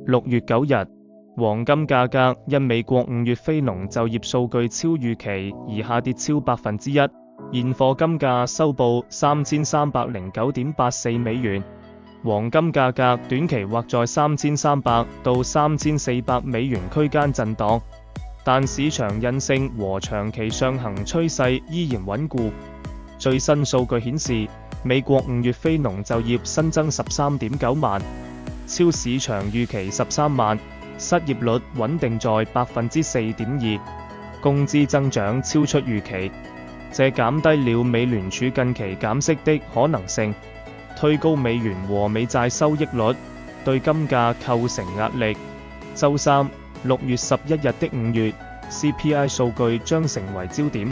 6月9日，黃金價格因美國5月非農就業數據超預期而下跌超1%，現貨金價收報3309.84美元。黃金價格短期或在3300到3400美元區間震盪，但市場韌性和長期上行趨勢依然穩固。最新數據顯示，美國5月非農就業新增13.9萬，超市場預期13萬，失業率穩定在4.2%，工資增長超出預期，這減低了美聯儲近期減息的可能性，推高美元和美債收益率，對金價構成壓力。週三6月11日的5月 CPI 數據將成為焦點，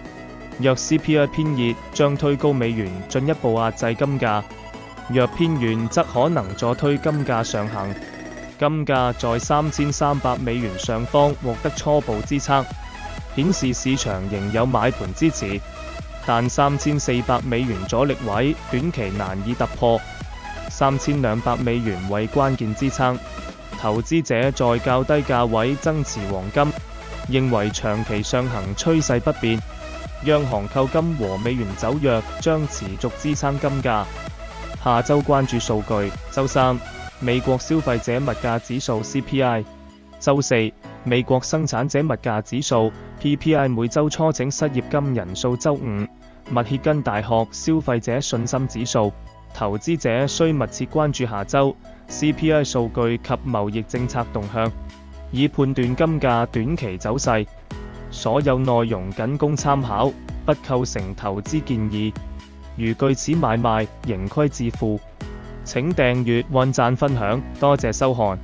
若 CPI 偏熱將推高美元，進一步壓制金價；若偏軟則可能助推金價上行。金價在3300美元上方獲得初步支撐，顯示市場仍有買盤支持，但3400美元阻力位短期難以突破，3200美元為關鍵支撐。投資者在較低價位增持黃金，認為長期上行趨勢不變，央行購金和美元走弱將持續支撐金價。下周關注數據：週三，美國消費者物價指數 CPI； 週四，美國生產者物價指數 PPI。每週初整失業金人數。週五，密歇根大學消費者信心指數。投資者需密切關注下周 CPI 數據及貿易政策動向，以判斷金價短期走勢。所有內容僅供參考，不構成投資建議。如據此買賣，盈虧自負。請訂閱、按讚、分享，多謝收看。